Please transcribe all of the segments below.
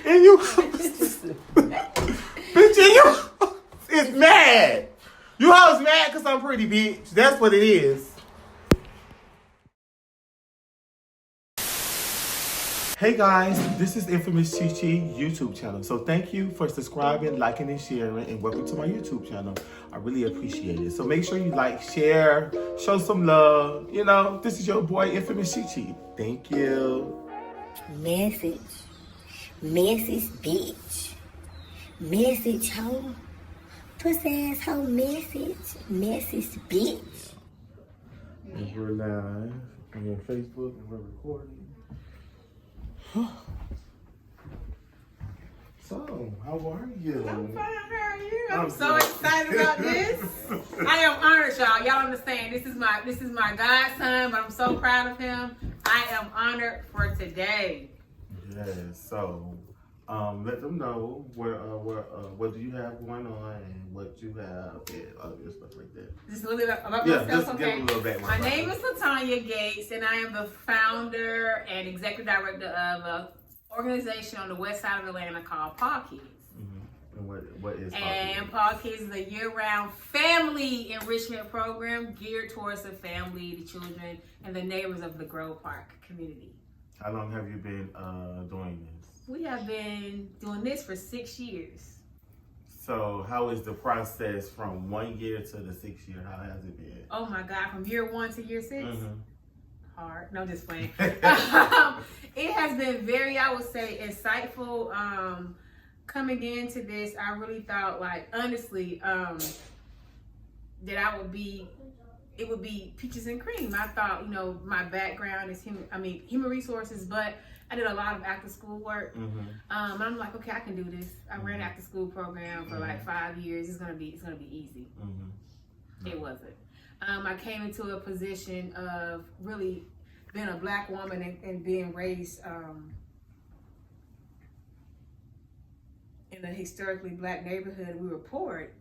And you, bitch, and you is mad. You hoes mad because I'm pretty, bitch. That's what it is. Hey guys, this is Infamous Chi Chi YouTube channel. So thank you for subscribing, liking, and sharing, and welcome to my YouTube channel. I really appreciate it. So make sure you like, share, show some love. You know, this is your boy Infamous Chi Chi. Thank you. Message, bitch. Message, hoe. Pussy ass hoe, message, bitch. And we're live on Facebook and we're recording. So, how are you? I'm fine, how are you? I'm so excited about this. I am honored, y'all. Y'all understand, this is my godson, but I'm so proud of him. I am honored for today. Yes, so let them know what do you have going on and what you have and all your stuff like that. Just a little bit about Yeah, myself, just okay? give a little background. My name is Latonya Gates, and I am the founder and executive director of an organization on the west side of Atlanta called Paw Kids. Mm-hmm. And what is Paw And Kids? Paw Kids is a year-round family enrichment program geared towards the family, the children, and the neighbors of the Grove Park community. How long have you been doing this? We have been doing this for 6 years. So how is the process from 1 year to the 6 year? How has it been? Oh my God, from year 1 to year 6? Mm-hmm. Hard. No, just playing. It has been very, I would say, insightful. Coming into this, I really thought, like, honestly, that it would be peaches and cream. I thought, you know, my background is human resources, but I did a lot of after school work. Mm-hmm. I'm like, okay, I can do this. I ran after school program for like 5 years. It's gonna be easy. Mm-hmm. It wasn't. I came into a position of really being a black woman and being raised in a historically black neighborhood. We were poor.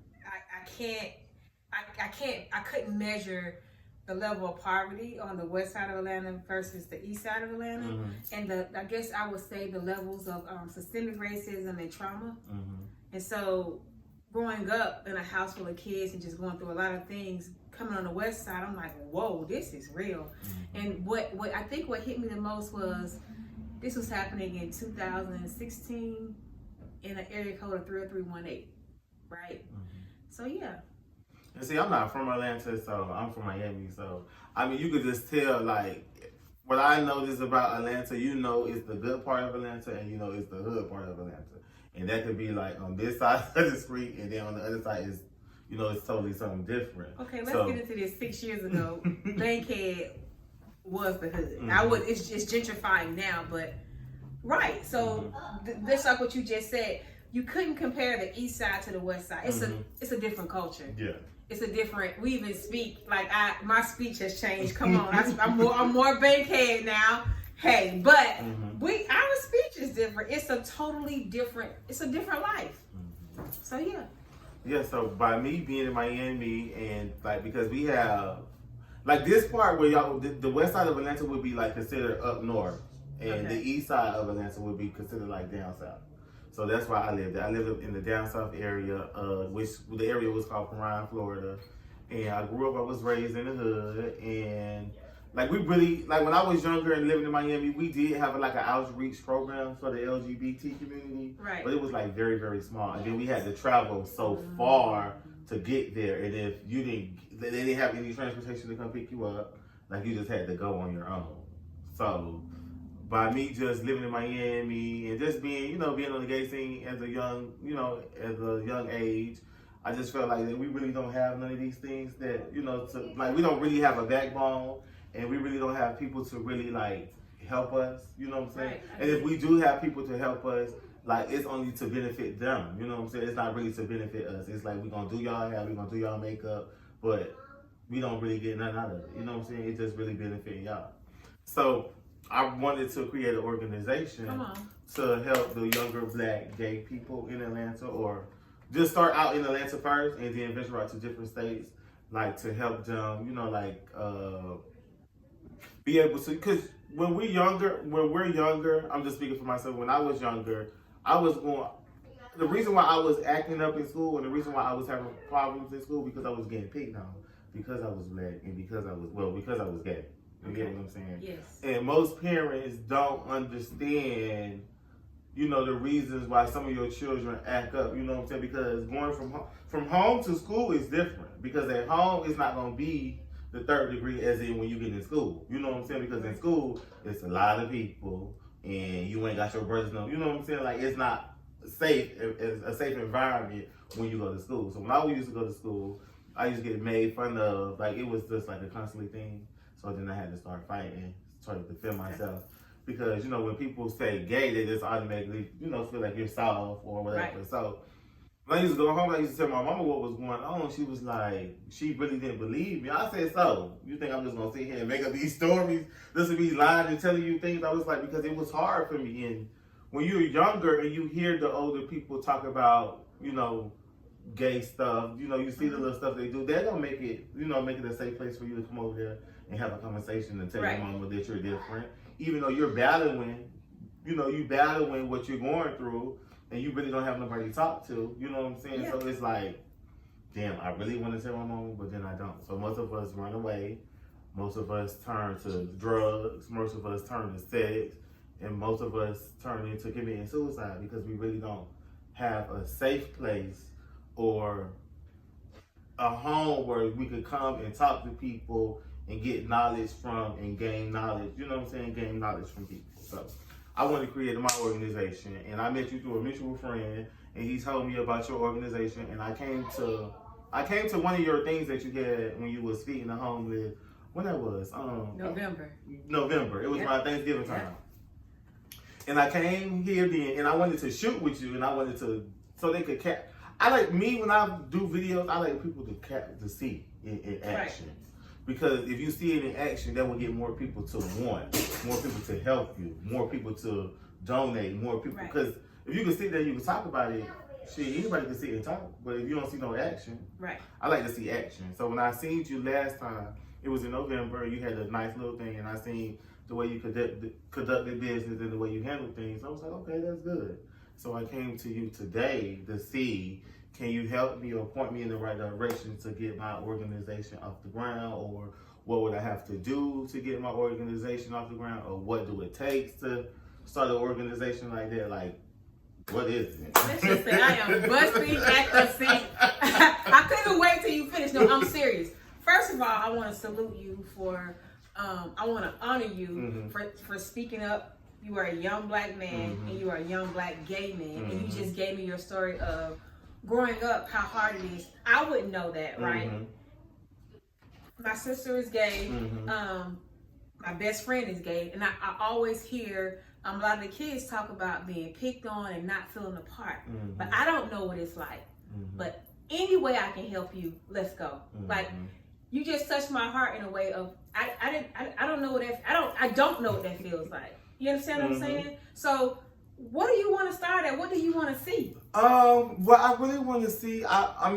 I couldn't measure the level of poverty on the west side of Atlanta versus the east side of Atlanta. Mm-hmm. And I guess I would say the levels of systemic racism and trauma. Mm-hmm. And so growing up in a house full of kids and just going through a lot of things, coming on the west side, I'm like, whoa, this is real. Mm-hmm. And what I think what hit me the most was this was happening in 2016 in an area code of 30318, right? Mm-hmm. So yeah. And see, I'm not from Atlanta, so I'm from Miami. So, I mean, you could just tell, like, what I noticed about Atlanta, you know, it's the good part of Atlanta and, you know, it's the hood part of Atlanta. And that could be, like, on this side of the street, and then on the other side is, you know, it's totally something different. Okay, let's get into this. 6 years ago, Bankhead was the hood. Mm-hmm. It's gentrifying now, but, right. So, that's like what you just said. You couldn't compare the east side to the west side. It's a different culture. Yeah. It's a different. We even speak like my speech has changed. Come on, I'm more Bankhead now. Hey, but our speech is different. It's a totally different. It's a different life. Mm-hmm. So yeah. Yeah. So by me being in Miami and like because we have like this part where y'all the west side of Atlanta would be like considered up north, and the east side of Atlanta would be considered like down south. So that's why I lived there. I lived in the down south area, which the area was called Ryan, Florida. And I grew up, I was raised in the hood. And like we really, like when I was younger and living in Miami, we did have like an outreach program for the LGBT community. Right. But it was like very, very small. And then we had to travel so far to get there. And if you they didn't have any transportation to come pick you up, like you just had to go on your own. So by me just living in Miami and just being, you know, being on the gay scene as a young age, I just felt like that we really don't have none of these things that, you know, like we don't really have a backbone and we really don't have people to really like help us, you know what I'm saying? Right. And if we do have people to help us, like it's only to benefit them, you know what I'm saying? It's not really to benefit us. It's like we're gonna do y'all hair, we're gonna do y'all makeup, but we don't really get nothing out of it, you know what I'm saying? It just really benefit y'all. So I wanted to create an organization to help the younger black gay people in Atlanta, or just start out in Atlanta first and then venture out to different states, like to help them, you know, like be able to, because when we're younger, I'm just speaking for myself, when I was younger, the reason why I was acting up in school and the reason why I was having problems in school because I was getting picked on because I was black and because I was gay. You get what I'm saying? Yes. And most parents don't understand, the reasons why some of your children act up. You know what I'm saying? Because going from home to school is different. Because at home it's not gonna be the third degree as in when you get in school. You know what I'm saying? Because in school it's a lot of people and you ain't got your brothers. No, you know what I'm saying? Like it's not safe, it's a safe environment when you go to school. So when I used to go to school, I used to get made fun of. Like it was just like a constantly thing. So then I had to start fighting, try to defend myself. Because, when people say gay, they just automatically, feel like you're soft or whatever. Right. So when I used to go home, I used to tell my mama what was going on. She was like, she really didn't believe me. I said, so, you think I'm just going to sit here and make up these stories? This would be lying and telling you things? I was like, because it was hard for me. And when you're younger and you hear the older people talk about, gay stuff, you see the little stuff they do, they're going to make it, make it a safe place for you to come over there and have a conversation and tell your mama that you're different. Even though you're battling, you battling what you're going through and you really don't have nobody to talk to, you know what I'm saying? Yeah. So it's like, damn, I really want to tell my mama, but then I don't. So most of us run away. Most of us turn to drugs. Most of us turn to sex. And most of us turn into committing suicide because we really don't have a safe place or a home where we could come and talk to people and get knowledge from and gain knowledge, gain knowledge from people. So I wanted to create my organization and I met you through a mutual friend and he told me about your organization and I came to one of your things that you had when you was feeding the homeless. When that was? November. It was around Thanksgiving time. And I came here then and I wanted to shoot with you and I wanted to, so they could I like me when I do videos, I like people to see in action. Right. Because if you see it in action, that will get more people to want, more people to help you, more people to donate, more people. Because if you can sit there, you can talk about it. Shit, anybody can sit and talk. But if you don't see no action, I like to see action. So when I seen you last time, it was in November. You had a nice little thing, and I seen the way you conducted business and the way you handled things. I was like, okay, that's good. So I came to you today to see, can you help me or point me in the right direction to get my organization off the ground? Or what would I have to do to get my organization off the ground? Or what do it take to start an organization like that? Like, what is it? Let's just say I am busting at the seat. I couldn't wait till you finish. No, I'm serious. First of all, I want to salute you for, I want to honor you for speaking up. You are a young black man and you are a young black gay man. And you just gave me your story of growing up, how hard it is. I wouldn't know that, right? My sister is gay. My best friend is gay. And I always hear a lot of the kids talk about being picked on and not feeling a part. But I don't know what it's like. But any way I can help you, let's go. Like, you just touched my heart in a way of, I don't know what that feels like. You understand what I'm saying? So what do you want to start at? What do you want to see? What I really want to see, I'm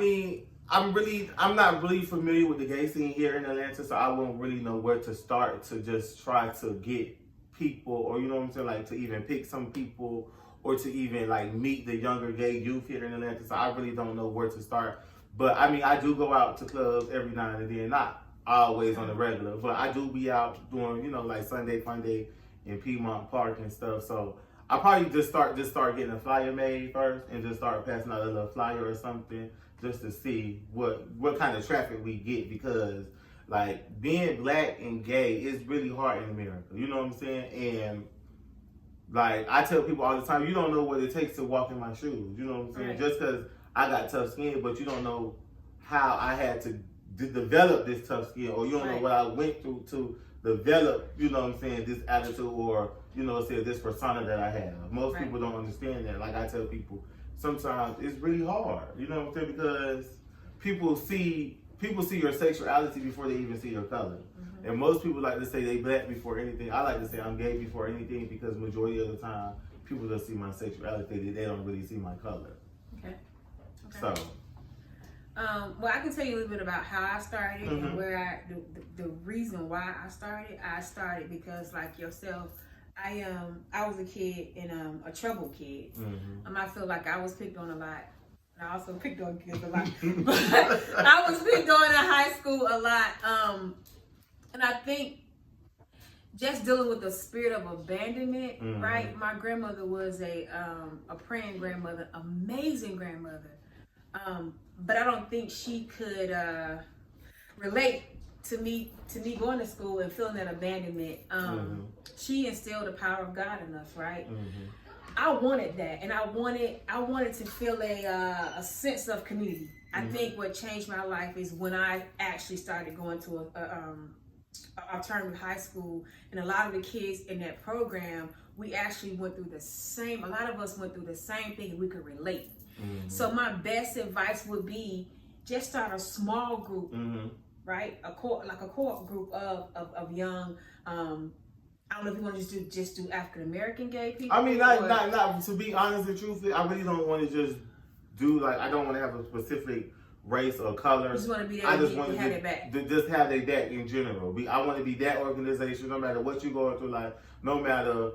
not really familiar with the gay scene here in Atlanta, so I won't really know where to start to just try to get people, or you know what I'm saying, like to even pick some people, or to even like meet the younger gay youth here in Atlanta. So I really don't know where to start. But I do go out to clubs every now and then, not always on the regular, but I do be out doing, like Sunday Fun Day in Piedmont Park and stuff. So I probably just start getting a flyer made first and just start passing out a little flyer or something just to see what kind of traffic we get, because like being black and gay is really hard in America. You know what I'm saying? And like I tell people all the time, you don't know what it takes to walk in my shoes. You know what I'm saying? Right. Just because I got tough skin, but you don't know how I had to develop this tough skin, or you don't know what I went through to develop, you know what I'm saying, this attitude, or, say this persona that I have. Most people don't understand that. Like I tell people, sometimes it's really hard, you know what I'm saying, because people see your sexuality before they even see your color. And most people like to say they black before anything. I like to say I'm gay before anything, because majority of the time, people just see my sexuality, they don't really see my color. Okay. So. Well, I can tell you a little bit about how I started and where the reason why I started. I started because, like yourself, I was a kid and a troubled kid. I feel like I was picked on a lot. I also picked on kids a lot, but I was picked on in high school a lot. And I think just dealing with the spirit of abandonment, right? My grandmother was a praying grandmother, amazing grandmother. But I don't think she could relate to me going to school and feeling that abandonment. She instilled the power of God in us, right? I wanted that, and I wanted to feel a sense of community. I think what changed my life is when I actually started going to alternative high school, and a lot of the kids in that program, we actually went through a lot of us went through the same thing, and we could relate. So my best advice would be just start a small group, right? A co-op group of young, I don't know if you want to just do African American gay people. I mean, not to be honest and truthful, I really don't want to just do I don't want to have a specific race or color. You just want to be there. I just want to have it back. Just have their back in general. I want to be that organization, no matter what you're going through life, no matter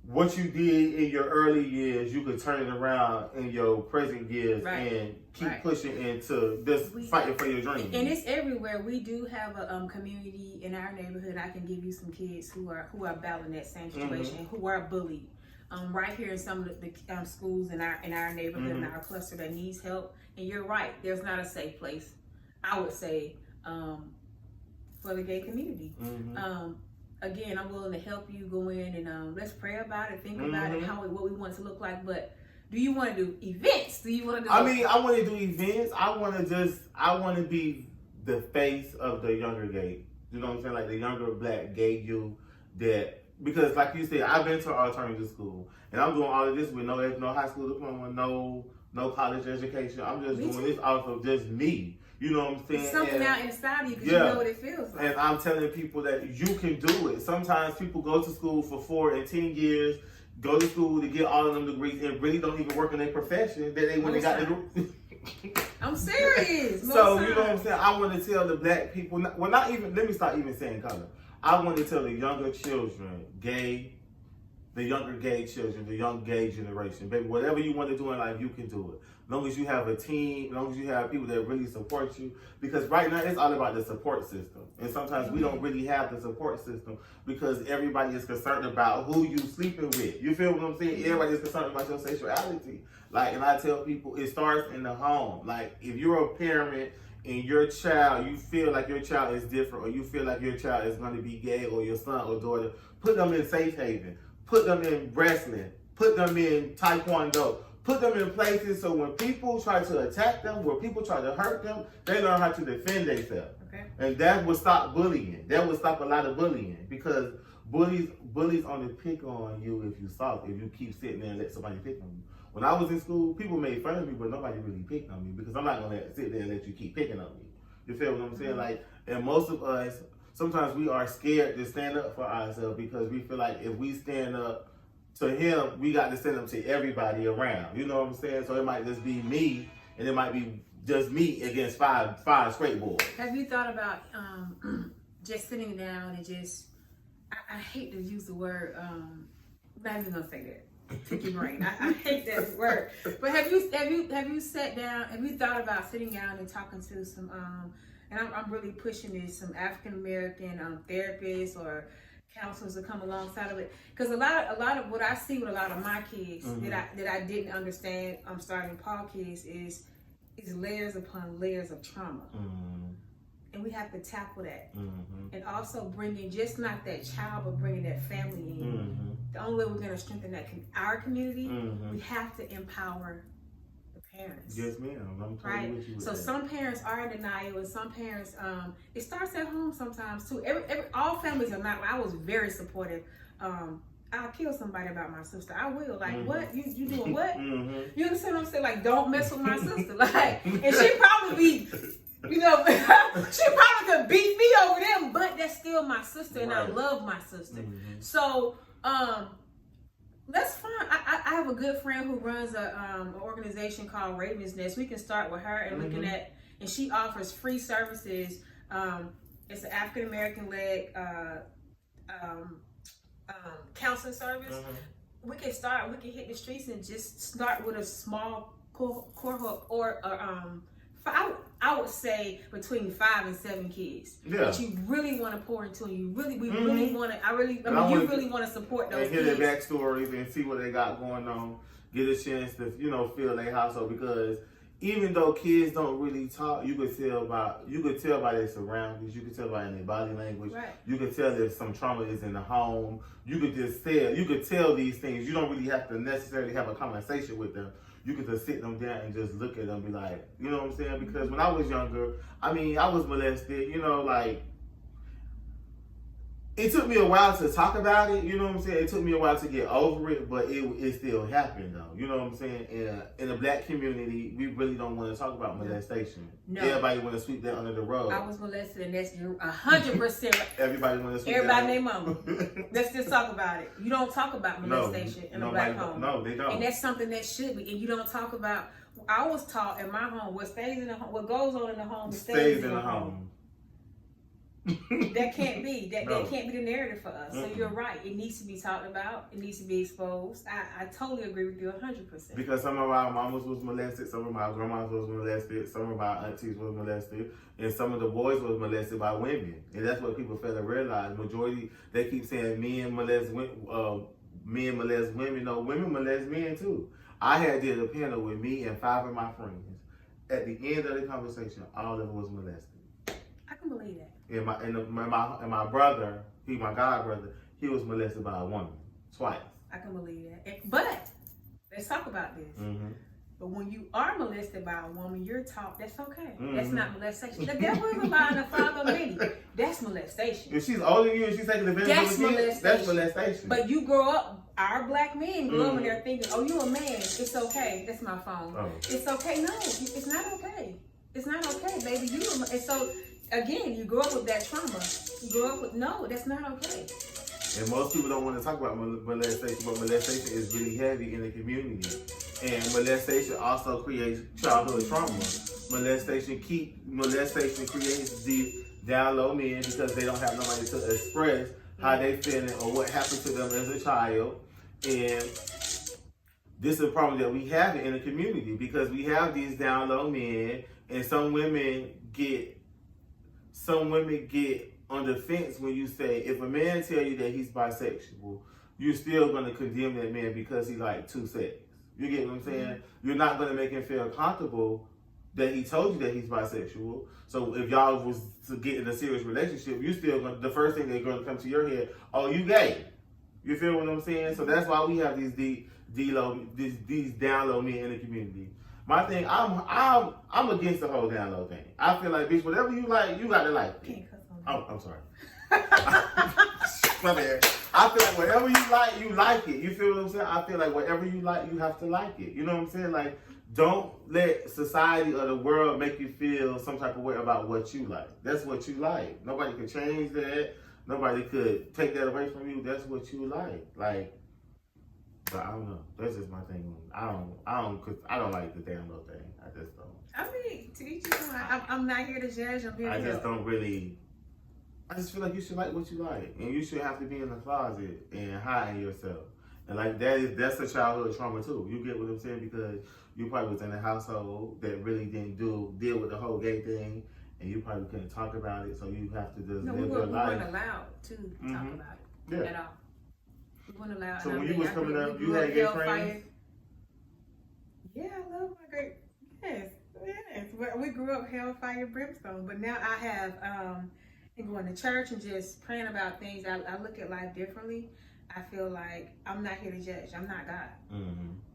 what you did in your early years, you could turn it around in your present years and keep pushing into this fighting for your dreams. And it's everywhere. We do have a community in our neighborhood. I can give you some kids who are battling that same situation, who are bullied. Right here in some of the schools in our neighborhood, in our cluster that needs help. And you're right, there's not a safe place, I would say, for the gay community. Again, I'm willing to help you go in and let's pray about it, think about it, what we want it to look like. But do you want to do events? Do you want to do? I mean, I want to do events. I want to be the face of the younger gay. You know what I'm saying? Like the younger black gay youth because like you said, I've been to alternative school and I'm doing all of this with no high school diploma, no college education. I'm just doing this off of just me. You know what I'm saying? It's something out inside of you because you know what it feels like. And I'm telling people that you can do it. Sometimes people go to school for 4 and 10 years, go to school to get all of them degrees and really don't even work in their profession that they when they got the degree. I'm serious. So, you know what I'm saying? I want to tell the black people, let me start even saying color. I want to tell the younger children, the younger gay children, the young gay generation, baby, whatever you want to do in life, you can do it. As long as you have a team, as long as you have people that really support you. Because right now, it's all about the support system. And sometimes we don't really have the support system because everybody is concerned about who you sleeping with. You feel what I'm saying? Everybody is concerned about your sexuality. And I tell people, it starts in the home. If you're a parent and your child, you feel like your child is different, or you feel like your child is going to be gay, or your son or daughter, put them in safe haven. Put them in wrestling. Put them in taekwondo. Put them in places so when people try to attack them, when people try to hurt them, they learn how to defend themselves. Okay. And that would stop bullying. That would stop a lot of bullying because bullies only pick on you if you're soft, if you keep sitting there and let somebody pick on you. When I was in school, people made fun of me, but nobody really picked on me because I'm not going to sit there and let you keep picking on me. You feel what I'm saying? And most of us, sometimes we are scared to stand up for ourselves because we feel like if we stand up to him, we got to stand up to everybody around. You know what I'm saying? So it might just be me, and it might be just me against five straight boys. Have you thought about just sitting down and just? I hate to use the word. I'm not even gonna say that. Take your brain. I hate that word. But have you sat down? Have you thought about sitting down and talking to some? And I'm really pushing this, some African American therapists or counselors to come alongside of it, because a lot of what I see with a lot of my kids that I didn't understand. I'm starting Paul kids is layers upon layers of trauma, and we have to tackle that, and also bringing just not that child, but bringing that family in. The only way we're going to strengthen our community, we have to empower parents. Yes, ma'am. I'm totally with you with so that. Some parents are in denial, and some parents, it starts at home sometimes too. All families are not. I was very supportive. I'll kill somebody about my sister. I will. What? You doing what? You understand what I'm saying? Don't mess with my sister. And she probably be, she probably could beat me over them, but that's still my sister, and I love my sister. So, that's fine. I have a good friend who runs an organization called Raven's Nest. We can start with her and looking at, and she offers free services. It's an African American led counseling service. We can hit the streets and just start with a small cohort or I would say between 5 and 7 kids that you really want to pour into, and you really want to. You really want to support those and hear kids. their backstories and see what they got going on. Get a chance to feel their household, because even though kids don't really talk, you could tell by their surroundings. You could tell by their body language. Right. You could tell if some trauma is in the home. You could just tell. You could tell these things. You don't really have to necessarily have a conversation with them. You could just sit them down and just look at them and be like, you know what I'm saying? Because when I was younger, I was molested, it took me a while to talk about it, you know what I'm saying? It took me a while to get over it, but it still happened though, you know what I'm saying? In the black community, we really don't want to talk about molestation. No. Everybody want to sweep that under the rug. I was molested, and that's 100%. Everybody want to sweep Everybody named mama. Let's just talk about it. You don't talk about molestation in a black home. No, they don't. And that's something that should be, and you don't talk about. I was taught in my home, what stays in the home, what goes on in the home stays in the home. That can't be. That can't be the narrative for us. So you're right. It needs to be talked about. It needs to be exposed. I totally agree with you 100%. Because some of our mamas was molested, some of my grandmas was molested, some of my aunties was molested, and some of the boys was molested by women. And that's what people fail to realize. Majority, they keep saying men molest women. No, women molest men too. I did a panel with me and 5 of my friends. At the end of the conversation, all of them was molested. I can believe that. And my brother, my god brother, he was molested by a woman twice. I can believe that. But let's talk about this. But when you are molested by a woman, you're taught that's okay. That's not molestation. The devil is a lie and the father of many. That's molestation. If she's older than you and she's taking advantage of you, that's molestation. But you grow up, our black men grow up and they're thinking, oh, you're a man. It's okay. That's my phone. Oh. It's okay. No, it's not okay. It's not okay, baby. And so, again, you grow up with that trauma. You grow up with, no, that's not okay. And most people don't want to talk about molestation, but molestation is really heavy in the community. And molestation also creates childhood trauma. Molestation creates these down low men because they don't have nobody to express how they feeling or what happened to them as a child. And this is a problem that we have in the community because we have these down low men, and some women get on the fence when you say, if a man tell you that he's bisexual, you're still going to condemn that man because he like two sex. You get what I'm saying? You're not going to make him feel comfortable that he told you that he's bisexual. So if y'all was to get in a serious relationship, you still going the first thing that's going to come to your head, oh, you gay. You feel what I'm saying? So that's why we have these down low men in the community. My thing, I'm against the whole down low thing. I feel like, bitch, whatever you like, you got to like it. Can't cuss on Oh, I'm sorry. My bad. I feel like whatever you like it. You feel what I'm saying? I feel like whatever you like, you have to like it. You know what I'm saying? Like, don't let society or the world make you feel some type of way about what you like. That's what you like. Nobody could change that. Nobody could take that away from you. That's what you like. Like, but I don't know. That's just my thing. I don't like the damn little thing. I just don't. I mean, to each his own. I'm not here to judge. I'm here to help. I just feel like you should like what you like, and you should have to be in the closet and hiding yourself. And like that's a childhood trauma too. You get what I'm saying? Because you probably was in a household that really didn't deal with the whole gay thing, and you probably couldn't talk about it. So you have to just live your life. We weren't allowed to talk about it at all. We weren't allowed. So when you was coming up, you had gay friends. Yeah, I love my great. Yes. We grew up hellfire brimstone, but now I have and going to church and just praying about things. I look at life differently. I feel like I'm not here to judge. I'm not God.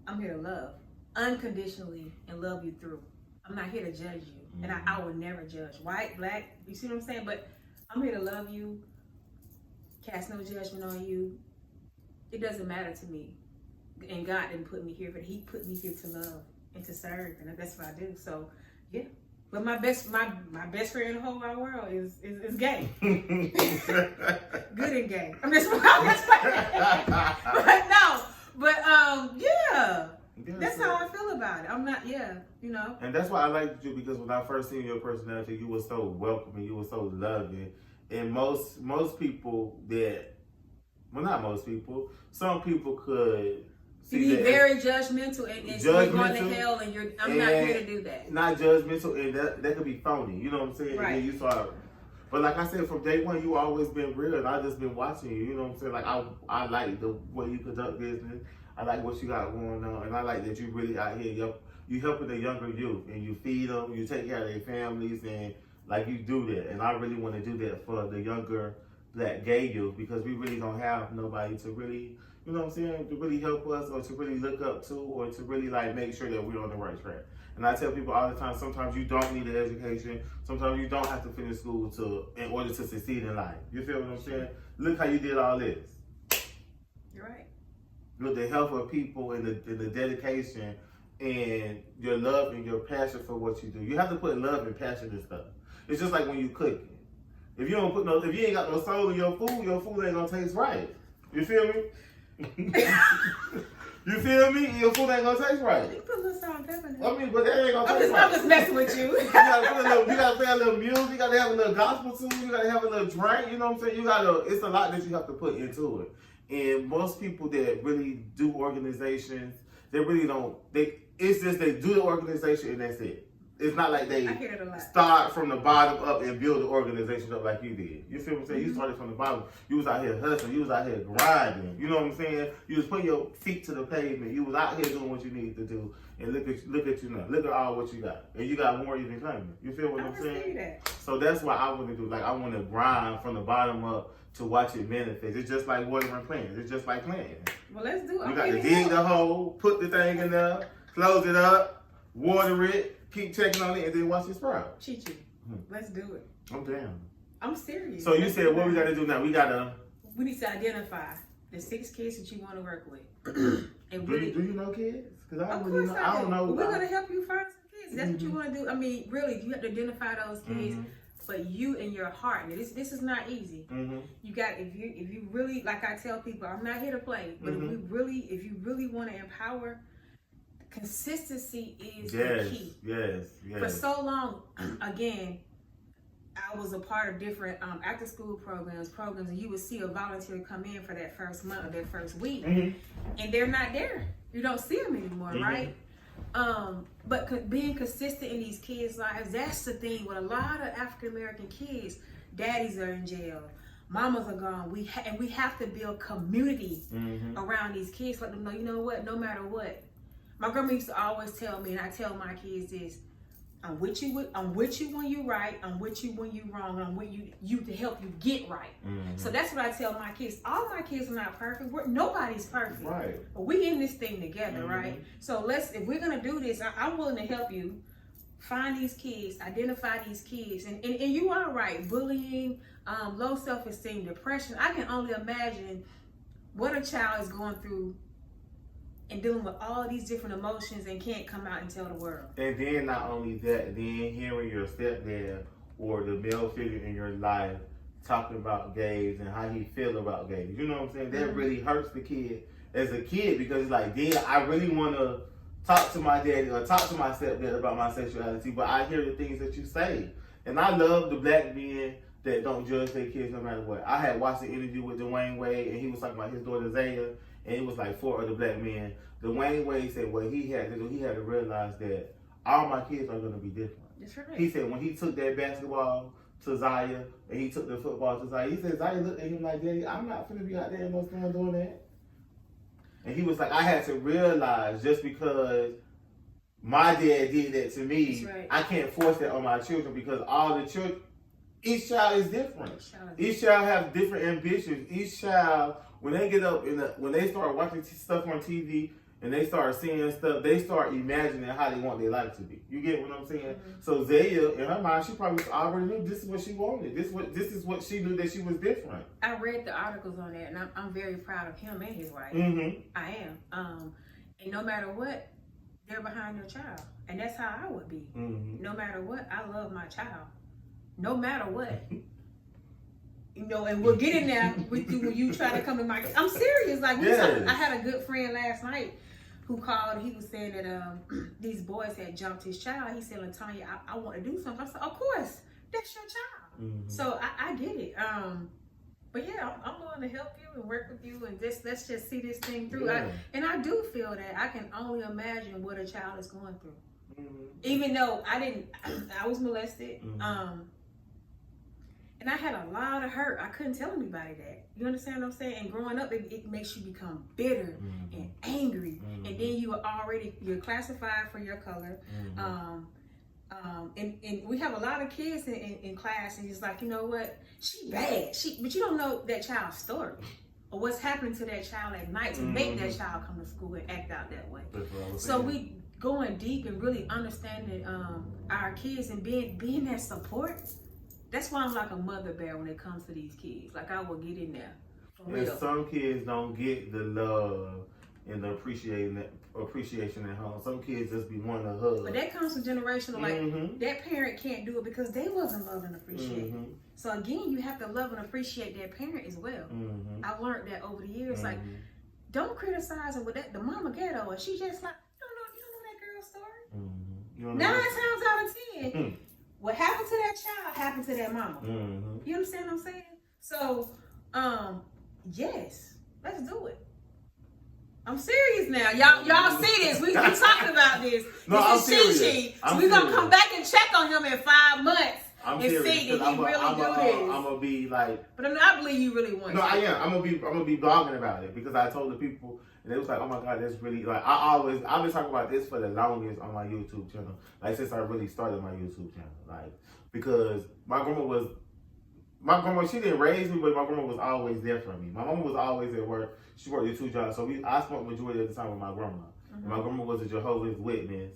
I'm here to love unconditionally and love you through. I'm not here to judge you, and I will never judge. White, black, you see what I'm saying? But I'm here to love you, cast no judgment on you. It doesn't matter to me, and God didn't put me here, but He put me here to love and to serve, and that's what I do. So, yeah. But my best friend in the whole wide world is gay. Good and gay. I'm just yeah. That's how I feel about it. I'm not, you know. And that's why I liked you, because when I first seen your personality, you were so welcoming, you were so loving. And most people that well, not most people. Some people could You be very judgmental and you're going to hell, and I'm not here to do that. Not judgmental, and that could be phony. You know what I'm saying? Right. And you saw, but like I said, from day one, you always been real, and I just been watching you. You know what I'm saying? Like I like the way you conduct business. I like what you got going on, and I like that you really out here. You helping the younger youth, and you feed them, you take care of their families, and like you do that. And I really want to do that for the younger Black gay youth, because we really don't have nobody to really, you know what I'm saying, to really help us or to really look up to or to really like make sure that we're on the right track. And I tell people all the time, sometimes you don't need an education. Sometimes you don't have to finish school in order to succeed in life. You feel what I'm saying? Look how you did all this. You're right. With the help of people and the dedication and your love and your passion for what you do. You have to put love and passion in stuff. It's just like when you cooking. If you ain't got no soul in your food ain't gonna taste right. You feel me? You feel me? Your food ain't gonna taste right. You put a little salt and pepper in there. I mean, but that ain't gonna taste right. I'm just messing with you. You gotta play a little music, you gotta have a little gospel too, you gotta have a little drink, you know what I'm saying? It's a lot that you have to put into it. And most people that really do organizations, they really don't, it's just they do the organization and that's it. It's not like they start from the bottom up and build the organization up like you did. You feel what I'm saying? Mm-hmm. You started from the bottom. You was out here hustling. You was out here grinding. You know what I'm saying? You was putting your feet to the pavement. You was out here doing what you needed to do. And look at you now. Look at all what you got. And you got more even coming. You feel what I'm saying? That. So that's what I want to do. Like, I want to grind from the bottom up to watch it manifest. It's just like watering plants. It's just like planting. Well, let's do it. You got to dig the hole, put the thing in there, close it up, water it, keep checking on it, and then watch it sprout. Chi, let's do it. I'm down. I'm serious. So you said what we got to do now? We need to identify the 6 kids that you want to work with. And do you know kids? Because I don't know. We're going to help you find some kids. That's what you want to do. I mean, really, you have to identify those kids. But you in your heart, and this is not easy. You got if you really, like I tell people, I'm not here to play, but if you really want to empower, consistency is the key. Yes. For so long, again, I was a part of different after school programs, and you would see a volunteer come in for that first month or that first week, and they're not there. You don't see them anymore, right? But being consistent in these kids' lives, that's the thing with a lot of African American kids. Daddies are in jail, mamas are gone. We have to build community around these kids. Let them know, you know what? No matter what, my grandma used to always tell me, and I tell my kids this: I'm with you when you're right. I'm with you when you're wrong. I'm with you to help you get right. So that's what I tell my kids. All my kids are not perfect. Nobody's perfect. Right. But we in this thing together, right? So if we're gonna do this, I'm willing to help you find these kids, identify these kids, and you are right. Bullying, low self-esteem, depression. I can only imagine what a child is going through and dealing with all these different emotions and can't come out and tell the world. And then not only that, then hearing your stepdad or the male figure in your life talking about gays and how he feel about gays. You know what I'm saying? That really hurts the kid as a kid, because it's like, Dad, I really want to talk to my daddy or talk to my stepdad about my sexuality, but I hear the things that you say. And I love the black men that don't judge their kids no matter what. I had watched an interview with Dwayne Wade, and he was talking about his daughter Zaya, and it was like 4 other black men. Dwayne Wade said what he had to do, he had to realize that all my kids are going to be different. That's right. He said when he took that basketball to Zaya, and he took the football to Zaya, he said Zaya looked at him like, Daddy, I'm not going to be out there in no storm doing that. And he was like, I had to realize just because my dad did that to me, right, I can't force that on my children, because all the children, each child is different. Each child has different ambitions. Each child, when they get up when they start watching stuff on TV and they start seeing stuff, they start imagining how they want their life to be. You get what I'm saying? So Zaya, in her mind, she probably already knew this is what she wanted. This is what she knew, that she was different. I read the articles on that, and I'm very proud of him and his wife. I am. And no matter what, they're behind their child, and that's how I would be. No matter what, I love my child. No matter what. You know, and we'll get in there with you when you try to come in my... I'm serious. Like, I had a good friend last night who called. He was saying that these boys had jumped his child. He said, Latonya, I want to do something. I said, of course, that's your child. So I get it. But yeah, I'm willing to help you and work with you, and let's just see this thing through. Yeah. I do feel that I can only imagine what a child is going through. Mm-hmm. Even though I was molested, Mm-hmm. and I had a lot of hurt. I couldn't tell anybody that. You understand what I'm saying? And growing up, it makes you become bitter Mm-hmm. and angry, Mm-hmm. and then you're classified for your color. Mm-hmm. And we have a lot of kids in class, and it's like, you know what, she bad, but you don't know that child's story or what's happening to that child at night to make that child come to school and act out that way. So we going deep and really understanding our kids and being that support. That's why I'm like a mother bear when it comes to these kids. Like, I will get in there for real. And some kids don't get the love and the appreciation at home. Some kids just be wanting a hug. But that comes from generational. Like, Mm-hmm. that parent can't do it because they wasn't loved and appreciated. Mm-hmm. So again, you have to love and appreciate that parent as well. Mm-hmm. I've learned that over the years. Mm-hmm. Like, don't criticize her with that. The mama ghetto, and she just like, you don't know that girl's story. Mm-hmm. You don't 9 know times out of 10, Mm-hmm. what happened to that child happened to that mama. Mm-hmm. You understand what I'm saying? So, yes, let's do it. I'm serious now. Y'all see this. We talking about this. No, this I'm is serious. Chi-Chi. I'm So we're going to serious. come back and check on him in 5 months I'm and serious, see, did 'cause he really do this? I'm gonna be like, But I believe you really want no, to. I am. I'm gonna be blogging about it because I told the people, and they was like, oh my god, that's really like I've been talking about this for the longest on my YouTube channel, like since I really started my YouTube channel, like because my grandma, she didn't raise me, but my grandma was always there for me. My mama was always at work. She worked at 2 jobs, so I spent the majority of the time with my grandma. Mm-hmm. And my grandma was a Jehovah's Witness.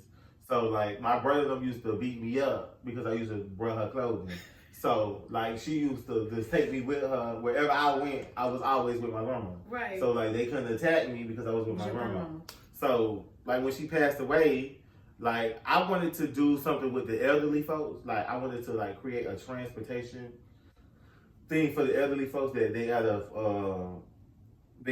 So, like, my brother them used to beat me up because I used to wear her clothing. So, like, she used to just take me with her. Wherever I went, I was always with my grandma. Right. So, like, they couldn't attack me because I was with my Your grandma. grandma. So, like, when she passed away, like, I wanted to do something with the elderly folks. Like, I wanted to, like, create a transportation thing for the elderly folks that they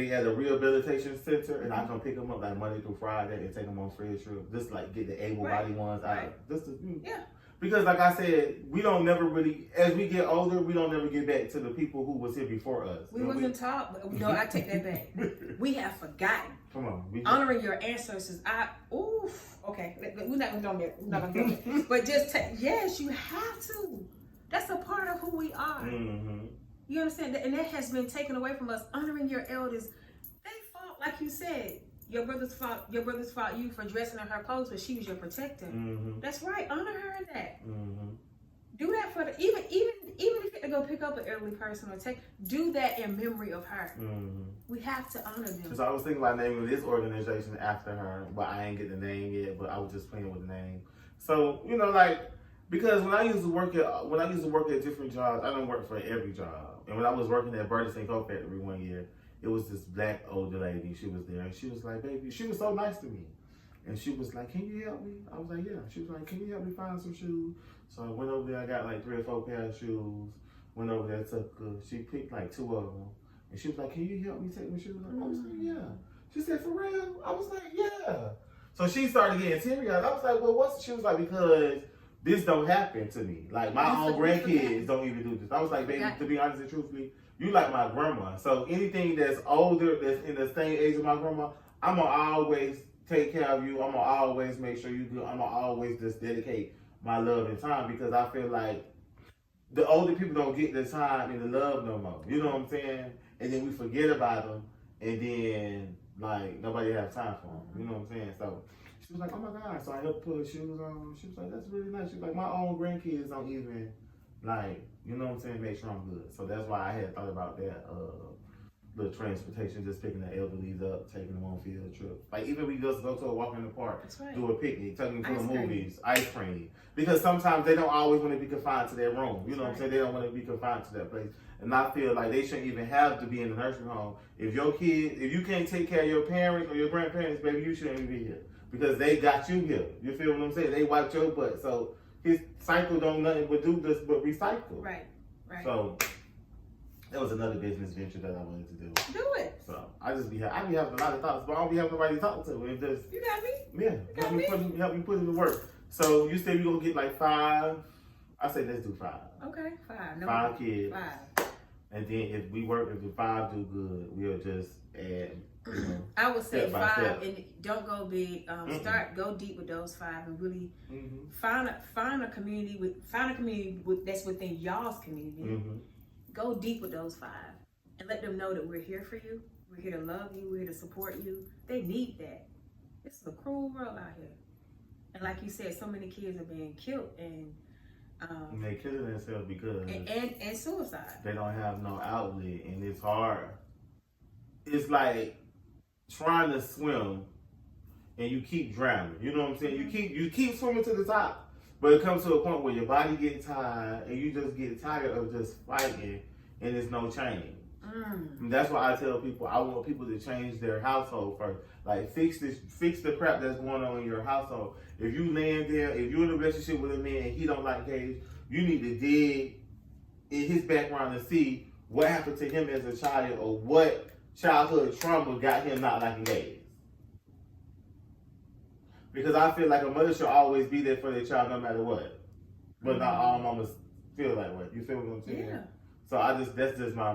had a rehabilitation center, and I can pick them up like Monday through Friday and take them on field trip. Just like get the able-bodied ones out. Right. Just to, Yeah. Because like I said, we don't never really, as we get older, we don't never get back to the people who was here before us. We wasn't taught, but no, I take that back. We have forgotten. Come on. Honoring your ancestors. Okay. We're not gonna go there. We're not gonna go there. But just yes, you have to. That's a part of who we are. Mm-hmm. You understand? And that has been taken away from us. Honoring your elders. They fought, like you said. Your brothers fought you for dressing in her clothes, but she was your protector. Mm-hmm. That's right. Honor her in that. Mm-hmm. Do that for even if you have to go pick up an elderly person or do that in memory of her. Mm-hmm. We have to honor them. Because I was thinking about naming this organization after her, but I ain't get the name yet. But I was just playing with the name. So like, because when I used to work at different jobs, I didn't work for every job. And when I was working at Burger King Coke Factory one year, it was this black older lady. She was there, and she was like, "Baby," she was so nice to me. And she was like, "Can you help me?" I was like, "Yeah." She was like, "Can you help me find some shoes?" So I went over there. I got like 3 or 4 pairs of shoes. Went over there, she picked like 2 of them. And she was like, "Can you help me take my shoes?" I was like, "Yeah." She said, "For real?" I was like, "Yeah." So she started getting teary-eyed. I was like, "Well, what's?" She was like, "Because this don't happen to me. Like my own grandkids don't even do this." I was like, "Baby, to be honest and truthfully, you like my grandma. So anything that's older, that's in the same age of my grandma, I'm gonna always take care of you. I'm gonna always make sure you good. I'm gonna always just dedicate my love and time because I feel like the older people don't get the time and the love no more. You know what I'm saying? And then we forget about them, and then like nobody has time for them. You know what I'm saying? So she was like, "Oh my God!" So I helped put her shoes on. She was like, "That's really nice." She was like, "My own grandkids don't even like, you know what I'm saying, make sure I'm good." So that's why I had thought about that. The transportation, just picking the elderlies up, taking them on field trip. Like even we just go to a walk in the park, do a picnic, taking them to the movies, ice cream. Because sometimes they don't always want to be confined to their room. You know what I'm saying? They don't want to be confined to that place. And I feel like they shouldn't even have to be in the nursing home. If you can't take care of your parents or your grandparents, baby, you shouldn't even be here. Because they got you here. You feel what I'm saying? They wiped your butt. So his cycle don't nothing but do this but recycle. Right. So that was another business venture that I wanted to do. Do it. So I be having a lot of thoughts, but I don't be having nobody to talk to. It just, you got me. Yeah, help me put it to work. So you said we gonna get like 5. I say let's do 5. Okay, 5. No, 5 kids. 5. And then if the 5 do good, we'll just add, I would say step by 5 step. and don't go big. Go deep with those 5 and really Mm-hmm. find a community with that's within y'all's community. Mm-hmm. Go deep with those 5 and let them know that we're here for you. We're here to love you. We're here to support you. They need that. This is a cruel world out here. And like you said, so many kids are being killed and they're killing themselves because and suicide. they don't have no outlet, and it's hard. It's like trying to swim and you keep drowning. You know what I'm saying? You keep swimming to the top, but it comes to a point where your body gets tired and you just get tired of just fighting, and there's no change. And that's why I tell people I want people to change their household first. Like fix the crap that's going on in your household. If you land there, if you're in a relationship with a man and he don't like gays, you need to dig in his background and see what happened to him as a child or what childhood trauma got him not liking gays. Because I feel like a mother should always be there for their child no matter what. But not all mamas feel that way. You feel what I'm saying? Yeah. So that's just my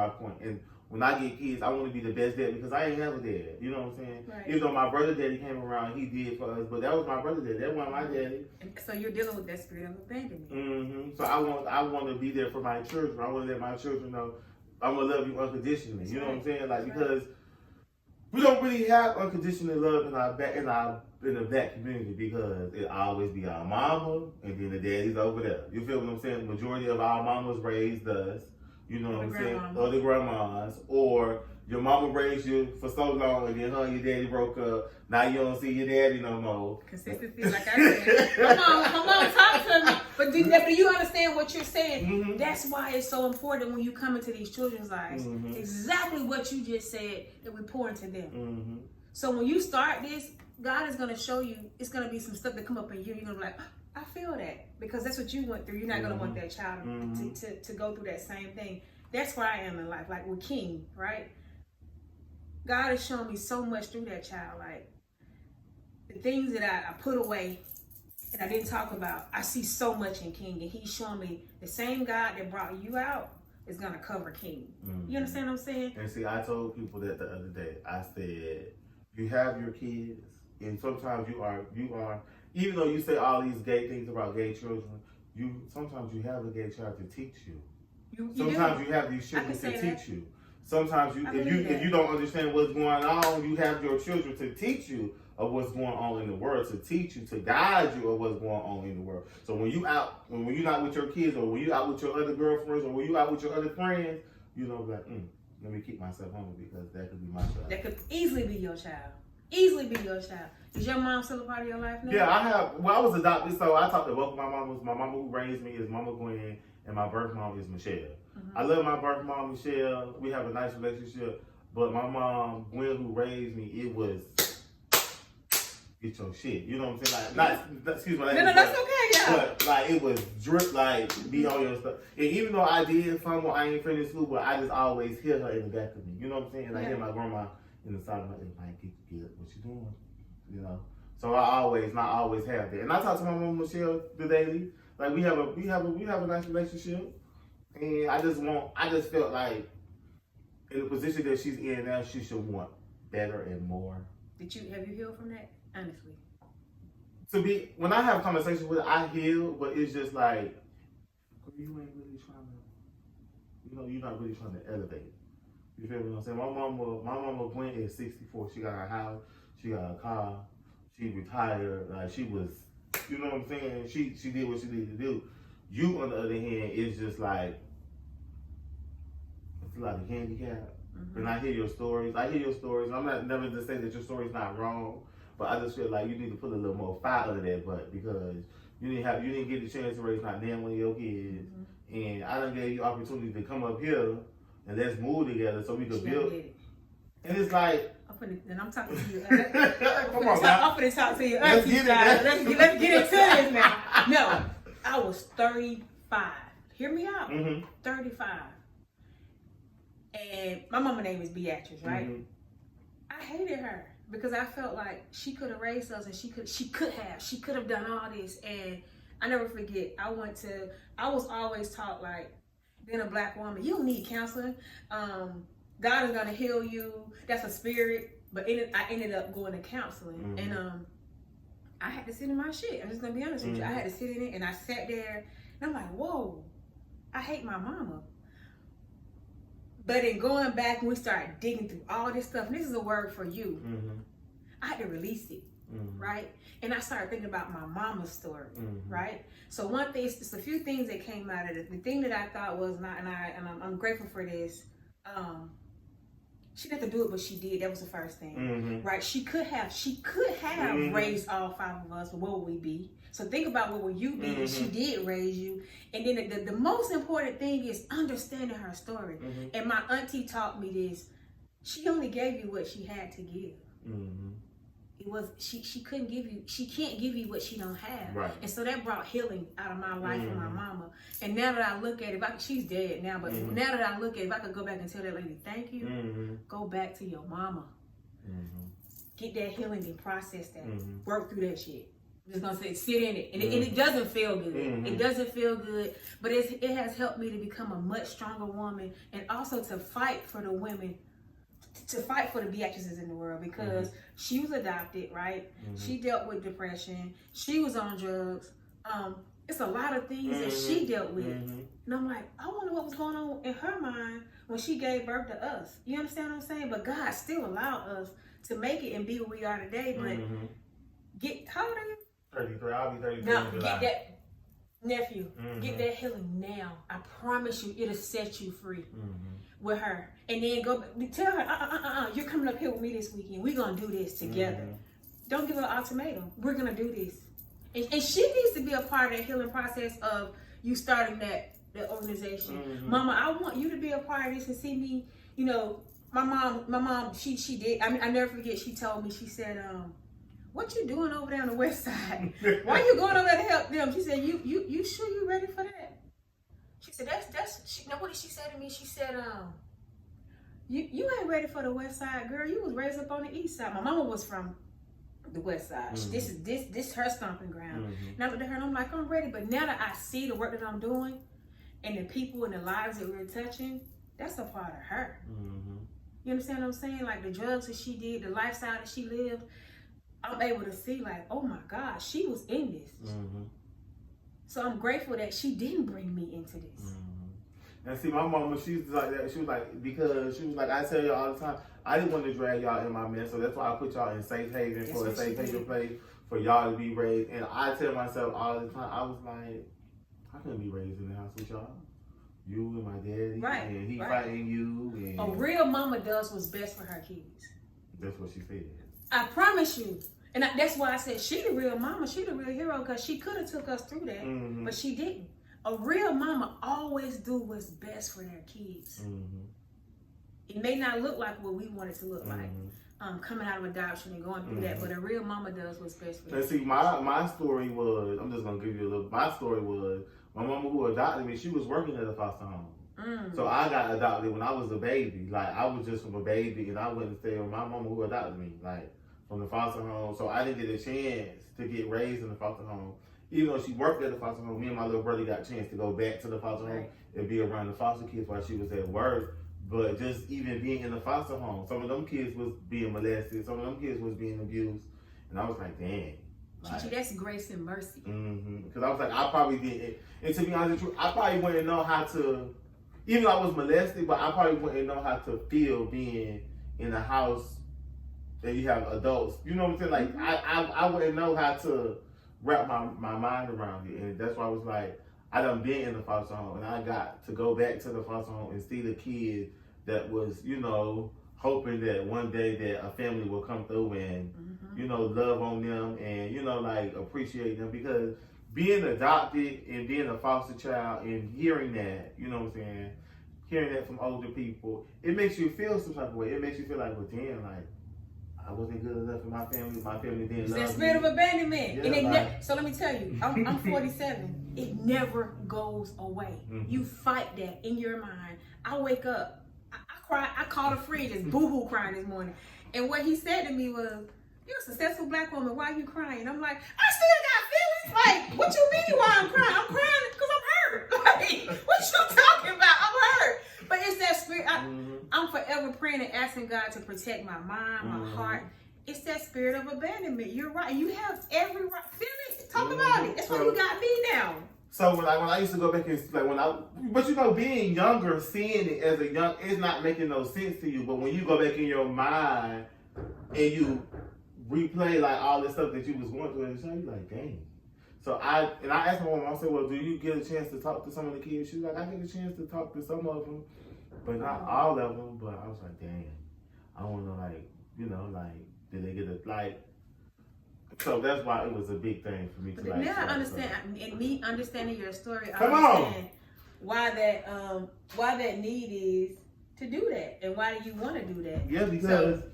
point. And when I get kids, I want to be the best dad because I ain't have a dad. You know what I'm saying? Right. Even though my brother daddy came around, he did for us, but that was my brother daddy. That wasn't my daddy. And so you're dealing with that spirit of abandonment. Mm-hmm. So I want to be there for my children. I want to let my children know I'm gonna love you unconditionally. You know what I'm saying? Like because we don't really have unconditional love in the black community because it always be our mama and then the daddy's over there. You feel what I'm saying? The majority of our mamas raised us, you know what I'm saying? Or the grandmas. Or your mama raised you for so long and then her and your daddy broke up. Now you don't see your daddy no more. Consistency, like I said. Come on, talk to me. But do you understand what you're saying? Mm-hmm. That's why it's so important when you come into these children's lives. Mm-hmm. Exactly what you just said that we pour into them. Mm-hmm. So when you start this, God is going to show you, it's going to be some stuff that come up in you. You're going to be like, I feel that. Because that's what you went through. You're not going to want that child to go through that same thing. That's where I am in life. Like with King, right? God has shown me so much through that child. Like the things that I put away and I didn't talk about, I see so much in King. And he's showing me the same God that brought you out is going to cover King. You understand what I'm saying? And see, I told people that the other day. I said, you have your kids, and sometimes you are, even though you say all these gay things about gay children, sometimes you have a gay child to teach you. Sometimes you have these children to teach you. Sometimes if you don't understand what's going on, you have your children to teach you of what's going on in the world, to teach you, to guide you of what's going on in the world. So when you're not with your kids, or when you're out with your other girlfriends, or when you're out with your other friends, you know, like, let me keep myself home because that could be my child. That could easily be your child. Easily be your child. Is your mom still a part of your life now? Yeah, I have. Well, I was adopted, so I talked to both of my mamas. My mama who raised me is Mama Gwen, and my birth mom is Michelle. I love my birth mom, Michelle. We have a nice relationship. But my mom, Gwen, who raised me, it was get your shit. You know what I'm saying? Like, excuse my language. No, that's okay. Yeah. But like it was drip, like be on your stuff. And even though I did fumble, I ain't finished school, but I just always hear her in the back of me. You know what I'm saying? And I hear my grandma in the side of my ear, like, get what you doing, you know. So I always have that. And I talk to my mom Michelle the daily. Like we have a nice relationship. And I just felt like in the position that she's in now, she should want better and more. Have you healed from that? Honestly. When I have conversations with her, I heal, but it's just like, you ain't really trying to, you're not really trying to elevate. You feel what I'm saying? My mama Gwen is 64. She got a house, she got a car, she retired. Like she was, you know what I'm saying? She did what she needed to do. You, on the other hand, is just like, it's a lot of handicap. And I hear your stories. I'm not never to say that your story's not wrong, but I just feel like you need to put a little more fire under that butt because you didn't get the chance to raise not damn one of your kids. And I done gave you opportunity to come up here and let's move together so we could build. And it's like, I'm talking to you. Come on, now. I'm finna talk to you. Let's get Let's get into this now. No, I was 35. Hear me out. 35. And my mama name is Beatrice, right? I hated her because I felt like she could have raised us and she could have done all this. And I never forget, I was always taught like, being a black woman, you don't need counseling. God is gonna heal you. That's a spirit. But I ended up going to counseling, and I had to sit in my shit. I'm just gonna be honest with you. I had to sit in it, and I sat there, and I'm like, whoa, I hate my mama. But in going back, and we started digging through all this stuff, and this is a word for you. I had to release it, right? And I started thinking about my mama's story, right? So one thing, it's a few things that came out of it. The thing that I thought was not, and I'm grateful for this. She didn't have to do it, but she did. That was the first thing, right? She could have raised all 5 of us, but what would we be? So think about what would you be if she did raise you. And then the most important thing is understanding her story. And my auntie taught me this. She only gave you what she had to give. It was she couldn't give you, she can't give you what she don't have. Right. And so that brought healing out of my life and my mama. And now that I look at it, she's dead now, but now that I look at it, if I could go back and tell that lady, thank you, go back to your mama. Get that healing and process that. Work through that shit. I'm just gonna say, sit in it. And it doesn't feel good. It doesn't feel good, but it has helped me to become a much stronger woman, and also to fight for the women, to fight for the Beatrices in the world, because she was adopted, right? She dealt with depression. She was on drugs. It's a lot of things that she dealt with. And I'm like, I wonder what was going on in her mind when she gave birth to us. You understand what I'm saying? But God still allowed us to make it and be where we are today. But how old are you? 33. I'll be 33. No, get that, nephew, get that healing now. I promise you, it'll set you free with her. And then go tell her, you're coming up here with me this weekend. We're going to do this together. Don't give her an ultimatum. We're going to do this. And she needs to be a part of that healing process of you starting that organization. Mama, I want you to be a part of this and see me, you know, my mom, she did. I mean, I never forget, she told me, she said, what you doing over there on the west side? Why you going over there to help them? She said, you sure you ready for that? She said, now what did she say to me? She said, you ain't ready for the west side, girl. You was raised up on the east side. My mama was from the west side. This is her stomping ground. And I looked at her and I'm like, I'm ready. But now that I see the work that I'm doing and the people and the lives that we're touching, that's a part of her. You understand what I'm saying? Like the drugs that she did, the lifestyle that she lived, I'm able to see like, oh my God, she was in this. So I'm grateful that she didn't bring me into this. And see, my mama, she's like that. She was like, because she was like, I tell y'all all the time, I didn't want to drag y'all in my mess, so that's why I put y'all in safe haven, for a safe haven place for y'all to be raised. And I tell myself all the time, I was like, I couldn't be raised in the house with y'all. You and my daddy, and he fighting you. And a real mama does what's best for her kids. That's what she said. I promise you. And that's why I said she the real mama, she the real hero, because she could have took us through that, but she didn't. A real mama always do what's best for their kids. It may not look like what we want it to look like, coming out of adoption and going through that, but a real mama does what's best for them. And see, my story was, I'm just going to give you a little, my story was, my mama who adopted me, she was working at a foster home. So I got adopted when I was a baby. Like, I was just from a baby, and I went and stayed with my mama who adopted me, like, from the foster home. So I didn't get a chance to get raised in the foster home. Even though she worked at the foster home, me and my little brother got a chance to go back to the foster home and be around the foster kids while she was at work. But just even being in the foster home, some of them kids was being molested, some of them kids was being abused. And I was like, dang. Like, that's grace and mercy. Because I was like, I probably didn't. And to be honest with you, I probably wouldn't know how to, even though I was molested, but I probably wouldn't know how to feel being in a house that you have adults. You know what I'm saying? Like, I wouldn't know how to wrap my mind around it. And that's why I was like, I done been in the foster home, and I got to go back to the foster home and see the kid that was, you know, hoping that one day that a family will come through and, you know, love on them and, you know, like appreciate them. Because being adopted and being a foster child and hearing that, you know what I'm saying, hearing that from older people, it makes you feel some type of way. It makes you feel like, well, damn, like, I wasn't good enough for my family. My family didn't love me. That spirit of abandonment. Yeah, And it so let me tell you, I'm 47. It never goes away. You fight that in your mind. I wake up, I cry. I called a friend just boo-hoo crying this morning. And what he said to me was, you're a successful black woman. Why are you crying? I'm like, I still got feelings. Like, what you mean why I'm crying? I'm crying because I'm hurt. Wait, what you talking about? I'm hurt. But it's that spirit. I'm forever praying and asking God to protect my mind, my heart. It's that spirit of abandonment. You're right. You have every right. Feel it. Talk about it. That's why you got me now. So when I used to go back and but you know, being younger, seeing it as a young, it's not making no sense to you. But when you go back in your mind and you replay like all the stuff that you was going through, and you like, dang. So I asked my mom, I said, well, do you get a chance to talk to some of the kids? She was like, I get a chance to talk to some of them, but not all of them. But I was like, dang, I want to know, like, you know, like, did they get a, like, so that's why it was a big thing for me to like. Now I understand, and me understanding your story, I Come understand why that need is to do that, and why do you want to do that? Yeah, because so,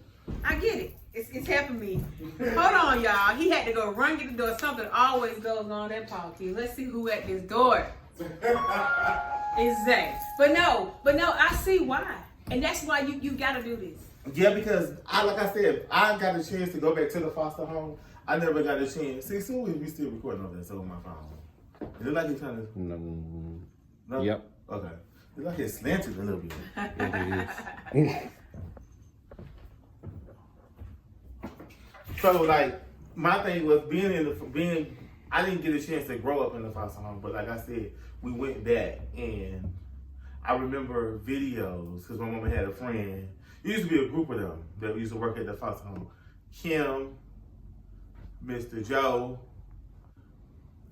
I get it. It's helping me. Hold on, y'all. He had to go run get the door. Something always goes on at Paul Key. Let's see who at this door. It's Zay. But no, I see why. And that's why you gotta do this. Yeah, because like I said, I got a chance to go back to the foster home. I never got a chance. See, soon we still recording all that stuff on my phone. Is it like you're trying to? No. Yep. Okay. It's like it's slanted a little bit. It is. So like my thing was I didn't get a chance to grow up in the foster home, but like I said, we went back and I remember videos because my mama had a friend. It used to be a group of them that used to work at the foster home. Kim, Mr. Joe,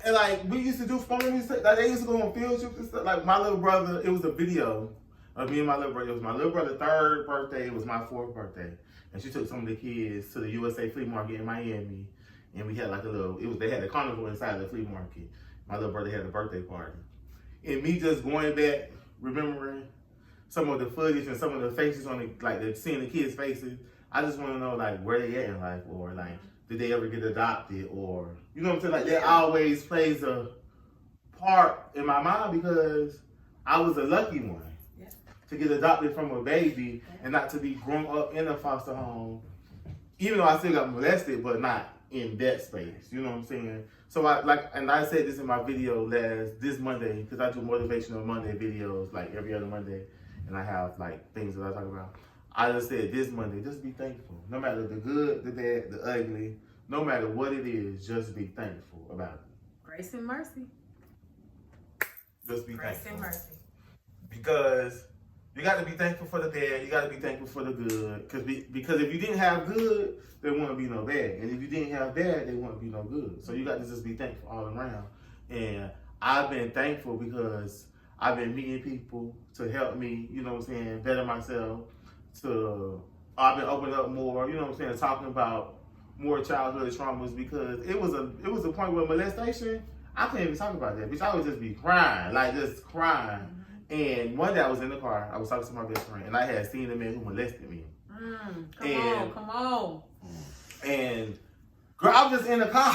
and like we used to do fun. Like they used to go on field trips and stuff. Like my little brother, it was a video of me and my little brother. It was my little brother's 3rd birthday. It was my 4th birthday. And she took some of the kids to the USA flea market in Miami. And we had like they had a carnival inside the flea market. My little brother had a birthday party. And me just going back, remembering some of the footage and some of the faces on seeing the kids' faces. I just want to know like where they at in life, or like did they ever get adopted, or you know what I'm saying? Like that always plays a part in my mind because I was a lucky one. To get adopted from a baby and not to be grown up in a foster home, even though I still got molested, but not in that space. You know what I'm saying? So I said this in my video this Monday, because I do motivational Monday videos like every other Monday, and I have like things that I talk about. I just said this Monday, just be thankful. No matter the good, the bad, the ugly, no matter what it is, just be thankful about it. Grace and mercy. Just be Grace thankful. And mercy. Because you got to be thankful for the bad. You got to be thankful for the good. Because if you didn't have good, there wouldn't be no bad. And if you didn't have bad, there wouldn't be no good. So you got to just be thankful all around. And I've been thankful because I've been meeting people to help me, you know what I'm saying, better myself. I've been opening up more, you know what I'm saying, talking about more childhood traumas, because it was a point where molestation, I couldn't even talk about that. Bitch, I would just be crying, like just crying. And one day I was in the car, I was talking to my best friend, and I had seen the man who molested me. Come on. And girl, I was just in the car.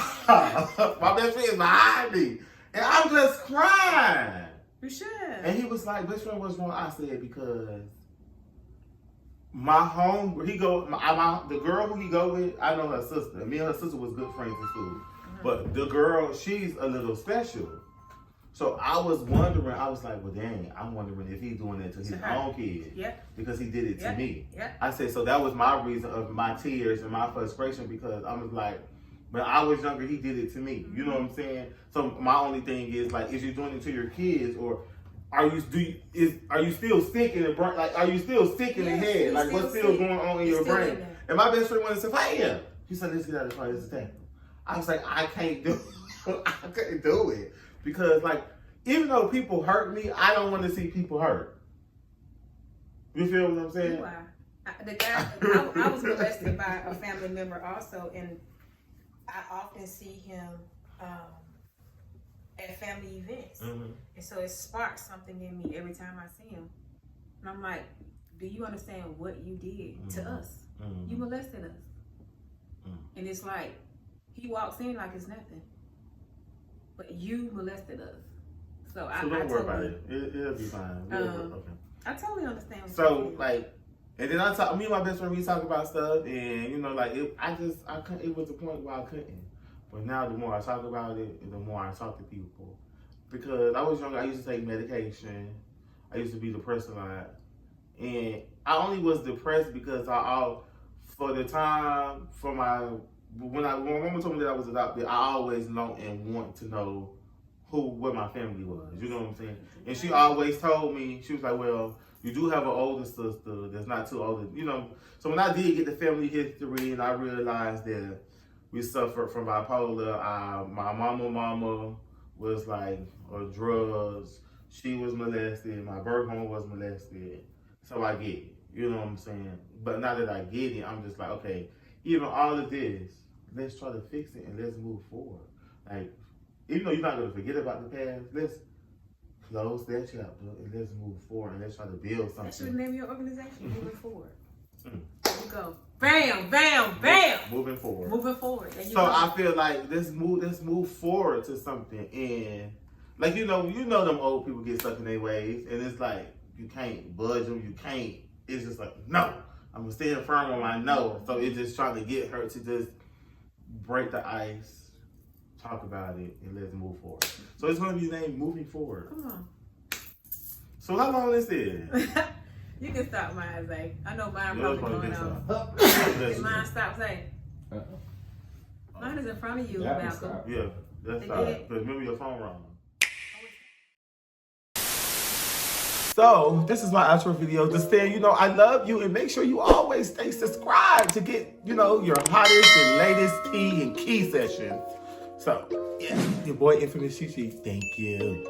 My best friend is behind me. And I'm just crying. You should. And he was like, best friend, what's wrong? I said, because the girl who he go with, I know her sister. Me and her sister was good friends in school. But the girl, she's a little special. So I was wondering, I was like, well, dang, I'm wondering if he's doing that to his own kids. Because he did it to me. I said, so that was my reason of my tears and my frustration, because I was like, when I was younger, he did it to me. You know what I'm saying? So my only thing is, like, is you doing it to your kids, or are you still sick in the brain? Like, are you still sick in the head? Like, what's still going on in your brain? And my best friend went and said, hey, he said, let's get out of the car, let's attack. I was like, I can't do it. I couldn't do it. Because, like, even though people hurt me, I don't want to see people hurt. You feel what I'm saying? You are. The guy, I was molested by a family member also, and I often see him at family events. And so it sparks something in me every time I see him. And I'm like, do you understand what you did to us? You molested us. And it's like, he walks in like it's nothing. But you molested us. So don't worry about it. It'll be fine. Okay. I totally understand. So, like, and then me and my best friend, we talk about stuff, and, you know, like, I couldn't, it was a point where I couldn't. But now the more I talk about it, the more I talk to people, because I was younger. I used to take medication. I used to be depressed a lot, and I only was depressed because for the time for when my mama told me that I was adopted, I always know and want to know what my family was. You know what I'm saying? And she always told me, she was like, well, you do have an older sister that's not too old, you know. So when I did get the family history and I realized that we suffered from bipolar, my mama was like on drugs, she was molested, my birth mama was molested. So I get it, you know what I'm saying? But now that I get it, I'm just like, okay, even all of this, let's try to fix it and let's move forward. Like, even though you're not gonna forget about the past, let's close that chapter and let's move forward and let's try to build something. That should name your organization. Moving forward. There you go. Bam, bam, bam. Moving forward. Moving forward. There you So go. I feel like let's move forward to something. And like you know them old people get stuck in their ways, and it's like you can't budge them. You can't. It's just like no. I'm gonna stand firm on my no. So it's just trying to get her to just break the ice, talk about it, and let's move forward. So it's gonna be named Moving Forward. Come on. So how long this is? You can stop mine, Zay. I know mine Yours probably been going stopped. on. That's Did mine stop, Zay? Mine is in front of you, Yeah, Malcolm. stop. Yeah, that's They fine. did. Because remember your phone wrong. So, this is my outro video. Just saying, I love you, and make sure you always stay subscribed to get, your hottest and latest tea and key sessions. So, yeah, your boy Infamous Chi. Thank you.